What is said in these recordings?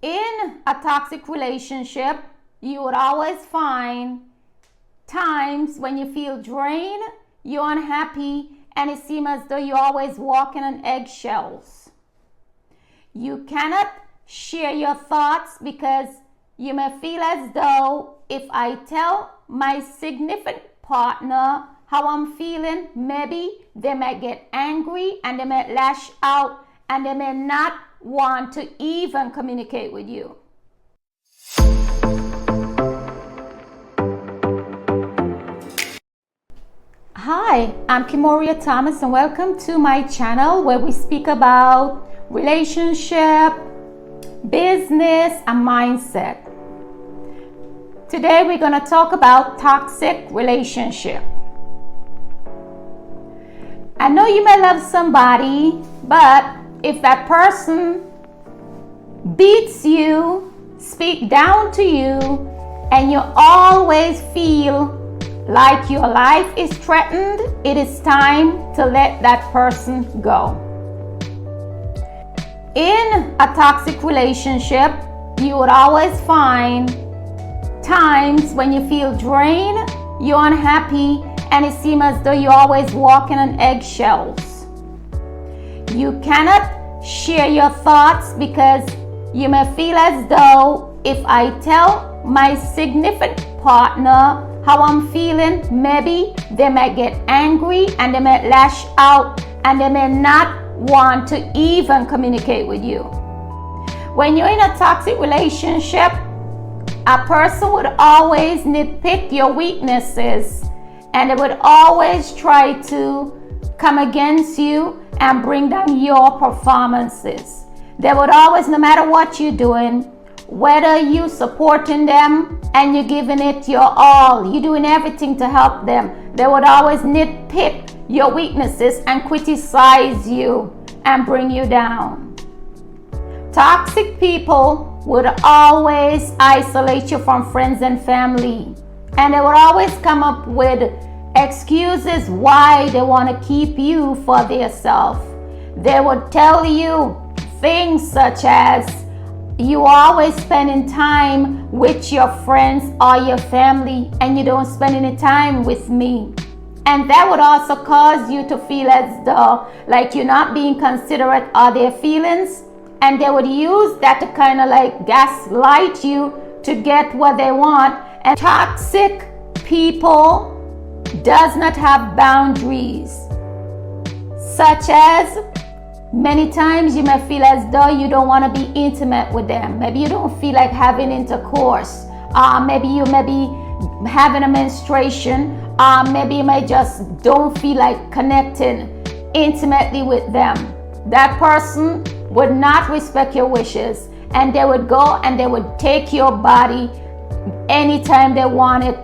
In a toxic relationship, you would always find times when you feel drained, you're unhappy, and it seems as though you're always walking on eggshells. You cannot share your thoughts because you may feel as though if I tell my significant partner how I'm feeling, maybe they may get angry and they may lash out and they may not want to even communicate with you. Hi, I'm Kimmoria Thomas and welcome to my channel where we speak about relationship, business, and mindset. Today we're going to talk about toxic relationship. I know you may love somebody, but if that person beats you, speak down to you, and you always feel like your life is threatened, it is time to let that person go. In a toxic relationship, you would always find times when you feel drained, you're unhappy, and it seems as though you're always walking on eggshells. You cannot share your thoughts because you may feel as though if I tell my significant partner how I'm feeling, maybe they may get angry and they may lash out and they may not want to even communicate with you. When you're in a toxic relationship, a person would always nitpick your weaknesses and they would always try to come against you and bring down your performances. They would always, no matter what you're doing, whether you supporting them and you're giving it your all, you're doing everything to help them, they would always nitpick your weaknesses and criticize you and bring you down. Toxic people would always isolate you from friends and family, and they would always come up with excuses why they want to keep you for themselves. They would tell you things such as, you always spending time with your friends or your family and you don't spend any time with me. And that would also cause you to feel as though like you're not being considerate of their feelings, and they would use that to kind of like gaslight you to get what they want. And toxic people does not have boundaries, such as many times you may feel as though you don't want to be intimate with them. Maybe you don't feel like having intercourse. Maybe you may be having a menstruation. Maybe you may just don't feel like connecting intimately with them. That person would not respect your wishes, and they would go and they would take your body anytime they want it.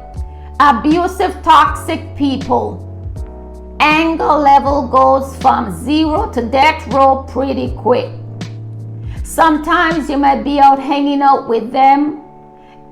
Abusive, toxic people, anger level goes from 0 to death row pretty quick. Sometimes you might be out hanging out with them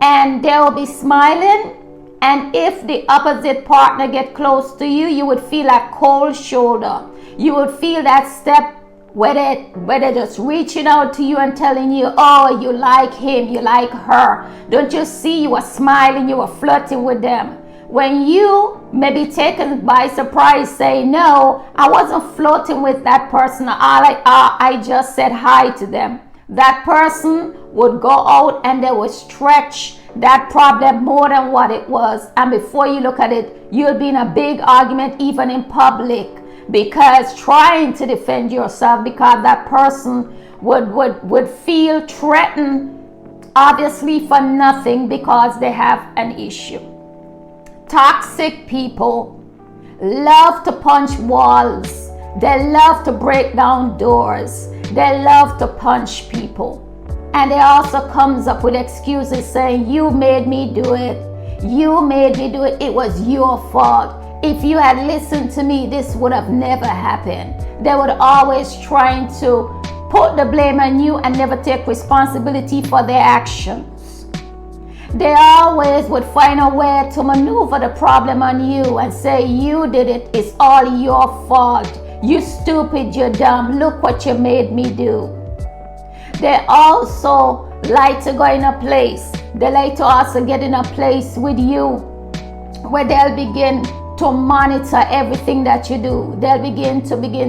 and they'll be smiling, and if the opposite partner get close to you, you would feel that cold shoulder. You would feel that step where they're just reaching out to you and telling you, oh, you like him, you like her. Don't you see, you were smiling, you were flirting with them. When you may be taken by surprise, say, no, I wasn't flirting with that person. I just said hi to them. That person would go out and they would stretch that problem more than what it was. And before you look at it, you'll be in a big argument, even in public, because trying to defend yourself, because that person would feel threatened, obviously for nothing, because they have an issue. Toxic people love to punch walls. They love to break down doors. They love to punch people. And they also comes up with excuses saying, you made me do it. You made me do it. It was your fault. If you had listened to me, this would have never happened. They would always trying to put the blame on you and never take responsibility for their actions. They always would find a way to maneuver the problem on you and say, you did it, it's all your fault. You stupid, you're dumb, look what you made me do. They also like to go in a place. They like to also get in a place with you where they'll begin to monitor everything that you do. They'll begin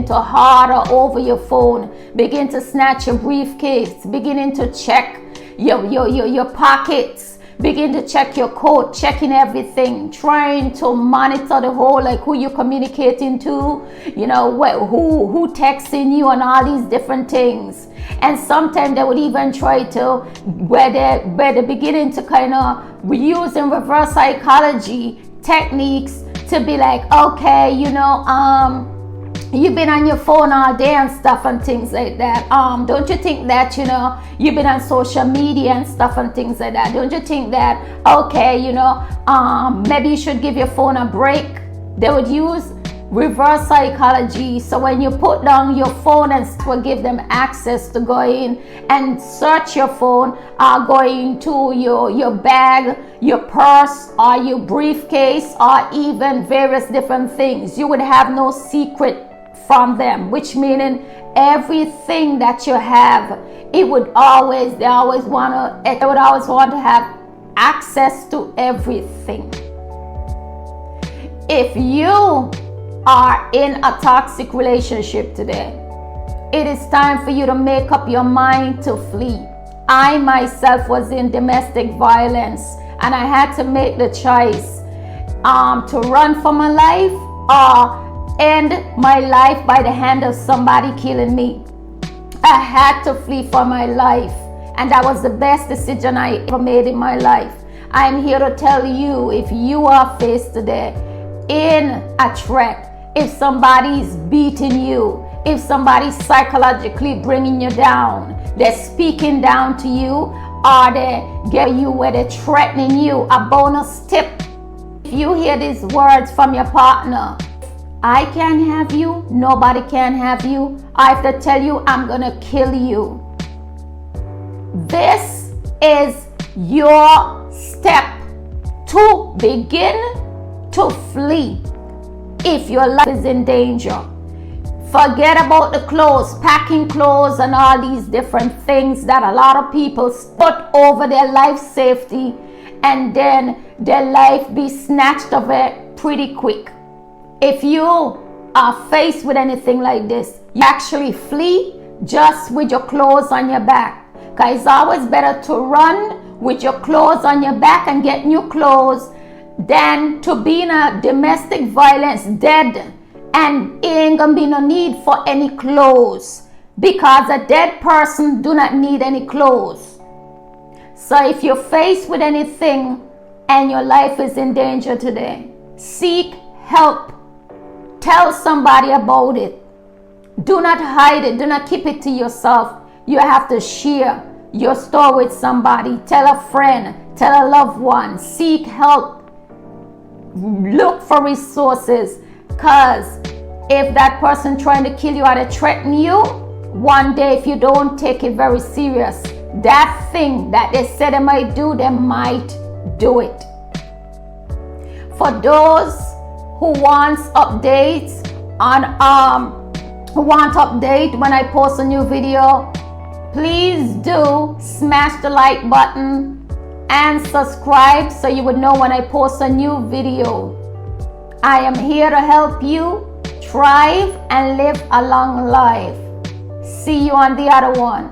to hoard over your phone, begin to snatch your briefcase, beginning to check your pockets, begin to check your coat, checking everything, trying to monitor the whole, like who you're communicating to, who texting you and all these different things. And sometimes they would even try to, where they're beginning to kind of use in reverse psychology techniques to be like, okay, you've been on your phone all day and stuff and things like that. Don't you think that, you've been on social media and stuff and things like that? Don't you think that, okay, maybe you should give your phone a break? They would use reverse psychology. So when you put down your phone and will give them access to go in and search your phone, going to your bag, your purse, or your briefcase, or even various different things. You would have no secret from them, which meaning everything that you have, they would always want to have access to everything. If you are in a toxic relationship today, it is time for you to make up your mind to flee. I myself was in domestic violence, and I had to make the choice to run for my life or end my life by the hand of somebody killing me. I had to flee for my life, and that was the best decision I ever made in my life. I'm here to tell you, if you are faced today in a threat, if somebody's beating you, if somebody's psychologically bringing you down, they're speaking down to you, or they get you where they're threatening you, a bonus tip. If you hear these words from your partner, I can't have you, nobody can have you, I have to tell you, I'm gonna kill you. This is your step to begin to flee. If your life is in danger, forget about the clothes, packing clothes and all these different things that a lot of people put over their life safety, and then their life be snatched of it pretty quick. If you are faced with anything like this, you actually flee just with your clothes on your back, because it's always better to run with your clothes on your back and get new clothes than to be in a domestic violence dead and it ain't gonna be no need for any clothes, because a dead person do not need any clothes. So if you're faced with anything and your life is in danger today, seek help. Tell somebody about it. Do not hide it. Do not keep it to yourself. You have to share your story with somebody. Tell a friend. Tell a loved one. Seek help. Look for resources, because if that person trying to kill you or to threaten you, one day if you don't take it very serious, that thing that they said they might do, they might do it. For those who wants updates on when I post a new video, please do smash the like button and subscribe so you would know when I post a new video. I am here to help you thrive and live a long life. See you on the other one.